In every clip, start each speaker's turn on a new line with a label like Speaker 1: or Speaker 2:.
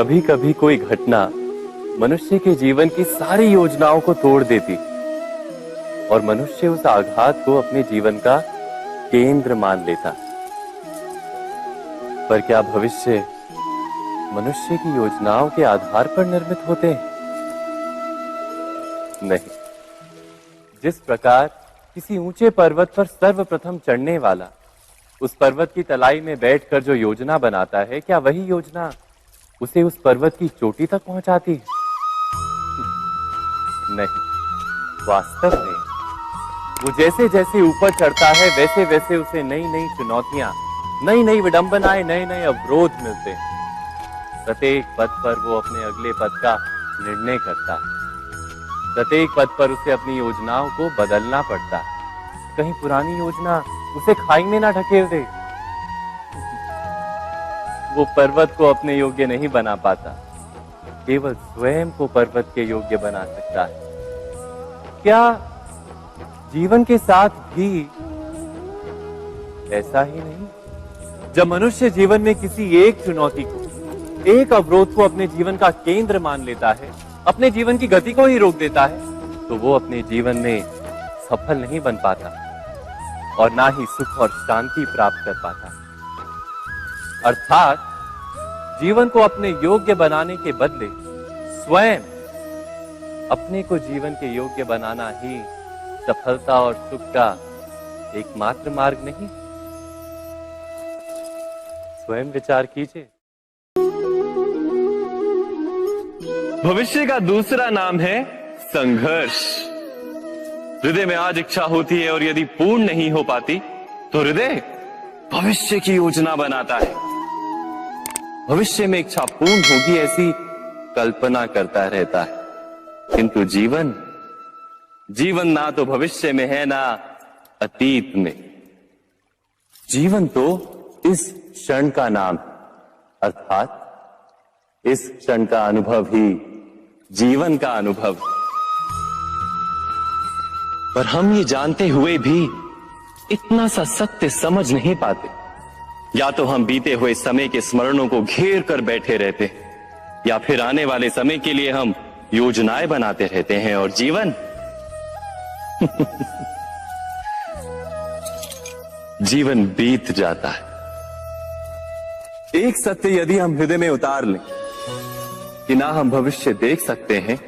Speaker 1: कभी कभी कोई घटना मनुष्य के जीवन की सारी योजनाओं को तोड़ देती और मनुष्य उस आघात को अपने जीवन का केंद्र मान लेता। पर क्या भविष्य मनुष्य की योजनाओं के आधार पर निर्मित होते हैं? नहीं। जिस प्रकार किसी ऊंचे पर्वत पर सर्वप्रथम चढ़ने वाला उस पर्वत की तलाई में बैठकर जो योजना बनाता है, क्या वही योजना उसे उस पर्वत की चोटी तक पहुंचाती है? नहीं। वास्तव में वो जैसे जैसे ऊपर चढ़ता है वैसे वैसे उसे नई नई चुनौतियां, नई नई विडंबनाएं, नए नए अवरोध मिलते हैं। प्रत्येक पद पर वो अपने अगले पद का निर्णय करता है। प्रत्येक पद पर उसे अपनी योजनाओं को बदलना पड़ता है। कहीं पुरानी योजना उसे खाई में ना ढकेल दे। वो पर्वत को अपने योग्य नहीं बना पाता, केवल स्वयं को पर्वत के योग्य बना सकता है। क्या जीवन के साथ भी ऐसा ही नहीं? जब मनुष्य जीवन में किसी एक चुनौती को, एक अवरोध को अपने जीवन का केंद्र मान लेता है, अपने जीवन की गति को ही रोक देता है, तो वो अपने जीवन में सफल नहीं बन पाता और ना ही सुख और शांति प्राप्त कर पाता। अर्थात जीवन को अपने योग्य बनाने के बदले स्वयं अपने को जीवन के योग्य बनाना ही सफलता और सुख का एकमात्र मार्ग नहीं? स्वयं विचार कीजिए।
Speaker 2: भविष्य का दूसरा नाम है संघर्ष। हृदय में आज इच्छा होती है और यदि पूर्ण नहीं हो पाती तो हृदय भविष्य की योजना बनाता है। भविष्य में इच्छा पूर्ण होगी ऐसी कल्पना करता रहता है, किंतु जीवन ना तो भविष्य में है ना अतीत में। जीवन तो इस क्षण का नाम, अर्थात इस क्षण का अनुभव ही जीवन का अनुभव। पर हम ये जानते हुए भी इतना सा सत्य समझ नहीं पाते। या तो हम बीते हुए समय के स्मरणों को घेर कर बैठे रहते हैं, या फिर आने वाले समय के लिए हम योजनाएं बनाते रहते हैं और जीवन जीवन बीत जाता है। एक सत्य यदि हम हृदय में उतार लें कि ना हम भविष्य देख सकते हैं,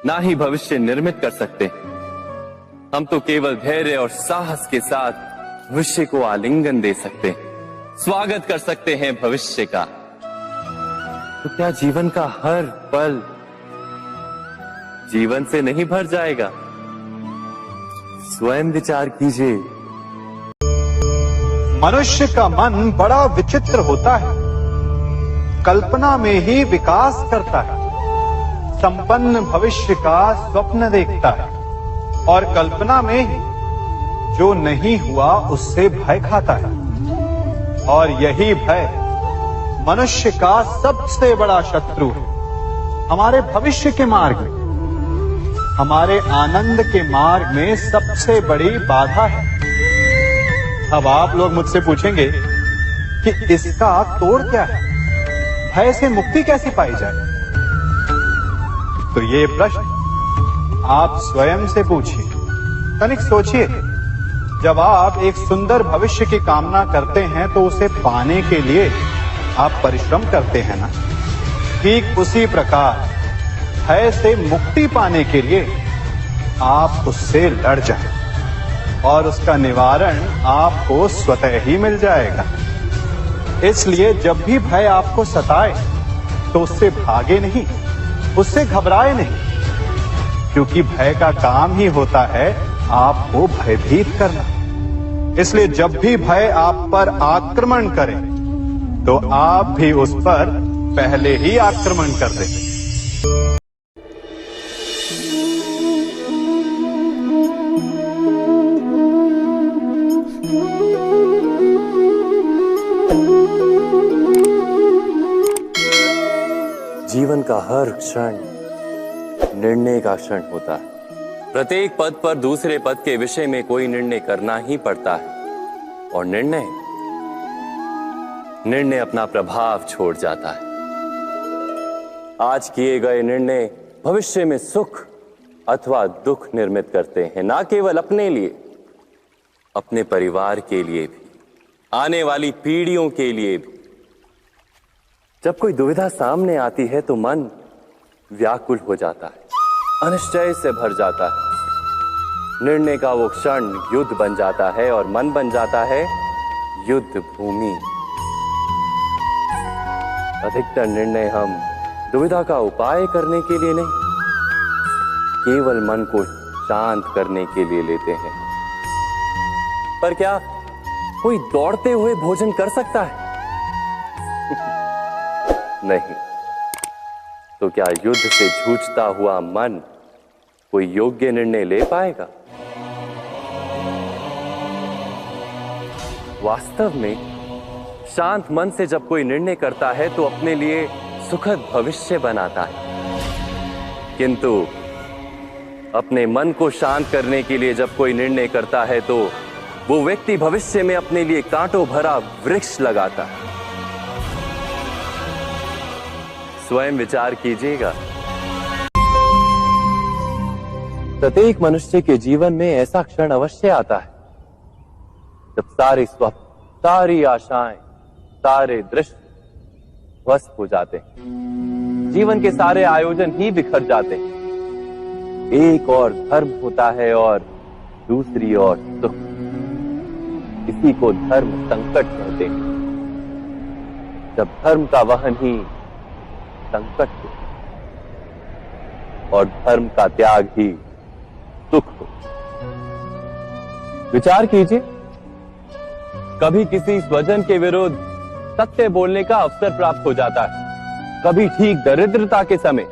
Speaker 2: ना ही भविष्य निर्मित कर सकते हैं, हम तो केवल धैर्य और साहस के साथ भविष्य को आलिंगन दे सकते हैं, स्वागत कर सकते हैं भविष्य का। तो क्या जीवन का हर पल जीवन से नहीं भर जाएगा? स्वयं विचार कीजिए।
Speaker 3: मनुष्य का मन बड़ा विचित्र होता है, कल्पना में ही विकास करता है, संपन्न भविष्य का स्वप्न देखता है और कल्पना में ही जो नहीं हुआ उससे भय खाता है। और यही भय मनुष्य का सबसे बड़ा शत्रु है। हमारे भविष्य के मार्ग में, हमारे आनंद के मार्ग में सबसे बड़ी बाधा है। अब आप लोग मुझसे पूछेंगे कि इसका तोड़ क्या है, भय से मुक्ति कैसे पाई जाए? तो ये प्रश्न आप स्वयं से पूछिए। तनिक सोचिए, जब आप एक सुंदर भविष्य की कामना करते हैं तो उसे पाने के लिए आप परिश्रम करते हैं ना? ठीक उसी प्रकार भय से मुक्ति पाने के लिए आप उससे लड़ जाएं और उसका निवारण आपको स्वतः ही मिल जाएगा। इसलिए जब भी भय आपको सताए तो उससे भागे नहीं, उससे घबराए नहीं, क्योंकि भय का काम ही होता है आपको भयभीत करना। इसलिए जब भी भय आप पर आक्रमण करे तो आप भी उस पर पहले ही आक्रमण कर दें।
Speaker 1: जीवन का हर क्षण निर्णय का क्षण होता है। प्रत्येक पद पर दूसरे पद के विषय में कोई निर्णय करना ही पड़ता है और निर्णय अपना प्रभाव छोड़ जाता है।
Speaker 2: आज किए गए निर्णय भविष्य में सुख अथवा दुख निर्मित करते हैं, ना केवल अपने लिए, अपने परिवार के लिए भी, आने वाली पीढ़ियों के लिए भी। जब कोई दुविधा सामने आती है तो मन व्याकुल हो जाता है, अनिश्चय से भर जाता है। निर्णय का वो क्षण युद्ध बन जाता है और मन बन जाता है युद्ध भूमि। अधिकतर निर्णय हम दुविधा का उपाय करने के लिए नहीं, केवल मन को शांत करने के लिए लेते हैं। पर क्या कोई दौड़ते हुए भोजन कर सकता है? नहीं। तो क्या युद्ध से जूझता हुआ मन कोई योग्य निर्णय ले पाएगा? वास्तव में शांत मन से जब कोई निर्णय करता है तो अपने लिए सुखद भविष्य बनाता है, किंतु अपने मन को शांत करने के लिए जब कोई निर्णय करता है तो वो व्यक्ति भविष्य में अपने लिए कांटों भरा वृक्ष लगाता है। स्वयं विचार कीजिएगा। प्रत्येक मनुष्य के जीवन में ऐसा क्षण अवश्य आता है जब सारे स्वप्न, सारी आशाएं, सारे दृश्य ध्वस्त हो जाते हैं, जीवन के सारे आयोजन ही बिखर जाते हैं। एक और धर्म होता है और दूसरी ओर सुख। इसी को धर्म संकट कहते हैं। जब धर्म का वहन ही संकट हो और धर्म का त्याग ही सुख हो। विचार कीजिए, कभी किसी स्वजन के विरुद्ध सत्य बोलने का अवसर प्राप्त हो जाता है, कभी ठीक दरिद्रता के समय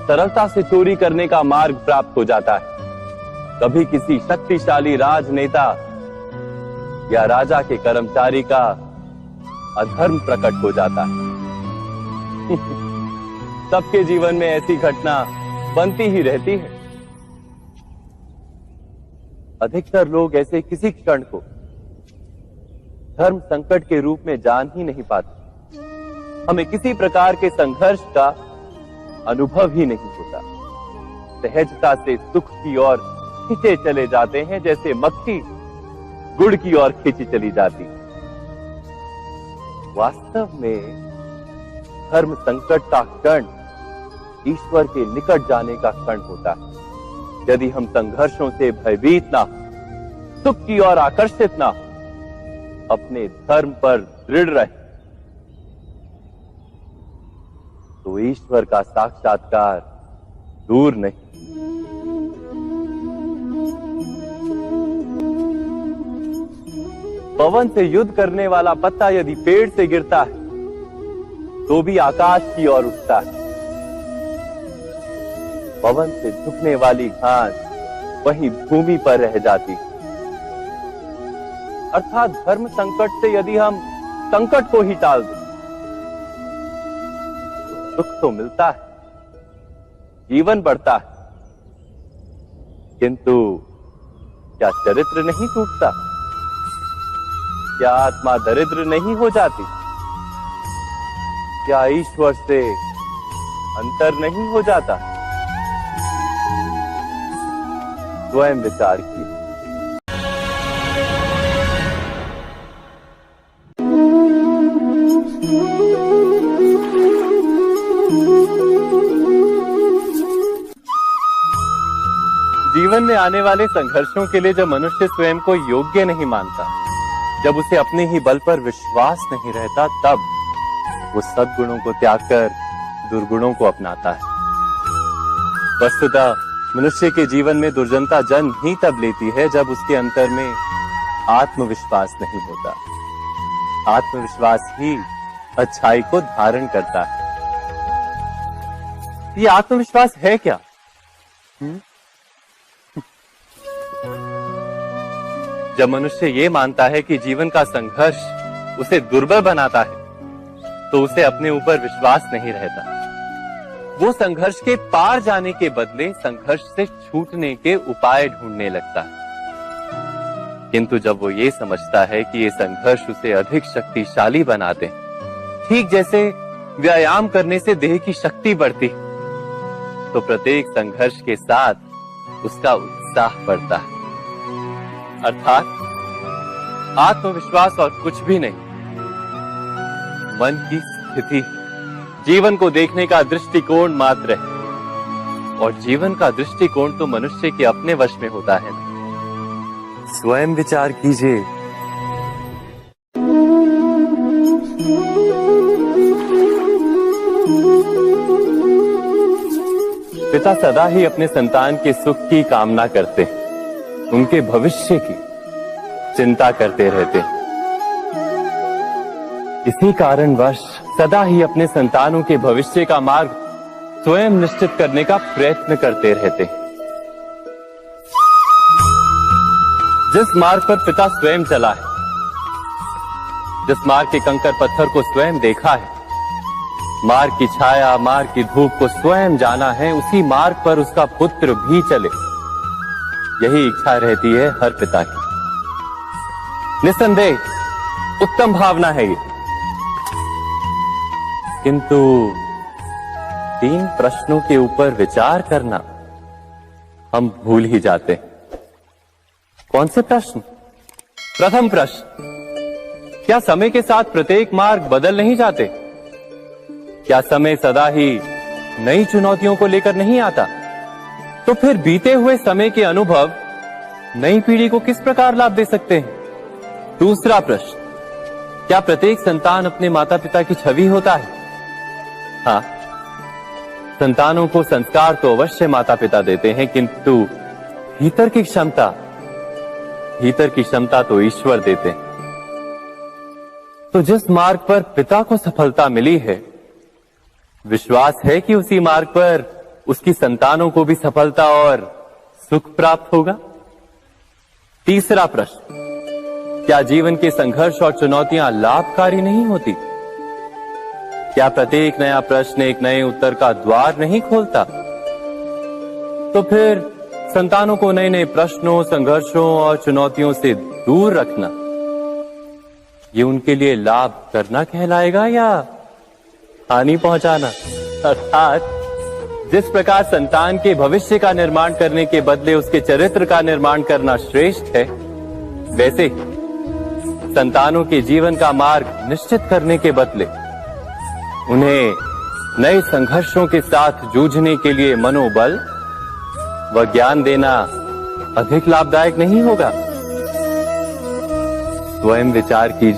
Speaker 2: सरलता से चोरी करने का मार्ग प्राप्त हो जाता है, कभी किसी शक्तिशाली राजनेता या राजा के कर्मचारी का अधर्म प्रकट हो जाता है। सबके जीवन में ऐसी घटना बनती ही रहती है। अधिकतर लोग ऐसे किसी क्षण को धर्म संकट के रूप में जान ही नहीं पाते। हमें किसी प्रकार के संघर्ष का अनुभव ही नहीं होता। सहजता से सुख की ओर खींचे चले जाते हैं, जैसे मक्खी गुड़ की ओर खींची चली जाती। वास्तव में धर्म संकट का क्षण ईश्वर के निकट जाने का क्षण होता है। यदि हम संघर्षों से भयभीत ना, सुख की ओर आकर्षित ना, अपने धर्म पर दृढ़ रहे, तो ईश्वर का साक्षात्कार दूर नहीं। पवन से युद्ध करने वाला पत्ता यदि पेड़ से गिरता है तो भी आकाश की ओर उठता है। पवन से झुकने वाली घास वहीं भूमि पर रह जाती है। अर्थात धर्म संकट से यदि हम संकट को ही टाल दें तो सुख तो मिलता है, जीवन बढ़ता है, किंतु क्या चरित्र नहीं टूटता? क्या आत्मा दरिद्र नहीं हो जाती? क्या ईश्वर से अंतर नहीं हो जाता? स्वयं विचार कीजिए। जीवन में आने वाले संघर्षों के लिए जब मनुष्य स्वयं को योग्य नहीं मानता, जब उसे अपने ही बल पर विश्वास नहीं रहता, तब वो सद्गुणों को त्याग कर दुर्गुणों को अपनाता है। वस्तुतः मनुष्य के जीवन में दुर्जनता जन्म ही तब लेती है जब उसके अंतर में आत्मविश्वास नहीं होता। आत्मविश्वास ही अच्छाई को धारण करता है। ये आत्मविश्वास है क्या? जब मनुष्य ये मानता है कि जीवन का संघर्ष उसे दुर्बल बनाता है, तो उसे अपने ऊपर विश्वास नहीं रहता। वो संघर्ष के पार जाने के बदले संघर्ष से छूटने के उपाय ढूंढने लगता है। किंतु जब वो ये समझता है कि ये संघर्ष उसे अधिक शक्तिशाली बनाते हैं, ठीक जैसे
Speaker 1: व्यायाम करने से देह की शक्ति बढ़ती, तो प्रत्येक संघर्ष के साथ उसका उत्साह बढ़ता है। अर्थात आत्मविश्वास और कुछ भी नहीं, मन की स्थिति, जीवन को देखने का दृष्टिकोण मात्र है। और जीवन का दृष्टिकोण तो मनुष्य के अपने वश में होता है। स्वयं विचार कीजिए। पिता सदा ही अपने संतान के सुख की कामना करते, उनके भविष्य की चिंता करते रहते। इसी कारणवश सदा ही अपने संतानों के भविष्य का मार्ग स्वयं निश्चित करने का प्रयत्न करते रहते। जिस मार्ग पर पिता स्वयं चला है, जिस मार्ग के कंकर पत्थर को स्वयं देखा है, मार्ग की छाया, मार्ग की धूप को स्वयं जाना है, उसी मार्ग पर उसका पुत्र भी चले, यही इच्छा रहती है हर पिता की। निस्संदेह उत्तम भावना है ये, किंतु 3 प्रश्नों के ऊपर विचार करना हम भूल ही जाते हैं। कौन से प्रश्न? प्रथम प्रश्न, क्या समय के साथ प्रत्येक मार्ग बदल नहीं जाते? क्या समय सदा ही नई चुनौतियों को लेकर नहीं आता? तो फिर बीते हुए समय के अनुभव नई पीढ़ी को किस प्रकार लाभ दे सकते हैं? दूसरा प्रश्न, क्या प्रत्येक संतान अपने माता पिता की छवि होता है? हाँ, संतानों को संस्कार तो अवश्य माता पिता देते हैं, किंतु भीतर की क्षमता तो ईश्वर देते हैं। तो जिस मार्ग पर पिता को सफलता मिली है, विश्वास है कि उसी मार्ग पर उसकी संतानों को भी सफलता और सुख प्राप्त होगा। तीसरा प्रश्न, क्या जीवन के संघर्ष और चुनौतियां लाभकारी नहीं होती? क्या प्रत्येक नया प्रश्न एक नए उत्तर का द्वार नहीं खोलता? तो फिर संतानों को नए नए प्रश्नों, संघर्षों और चुनौतियों से दूर रखना, ये उनके लिए लाभ करना कहलाएगा या हानि पहुंचाना? अर्थात जिस प्रकार संतान के भविष्य का निर्माण करने के बदले उसके चरित्र का निर्माण करना श्रेष्ठ है, वैसे ही संतानों के जीवन का मार्ग निश्चित करने के बदले उन्हें नए संघर्षों के साथ जूझने के लिए मनोबल व ज्ञान देना अधिक लाभदायक नहीं होगा? स्वयं विचार कीजिए।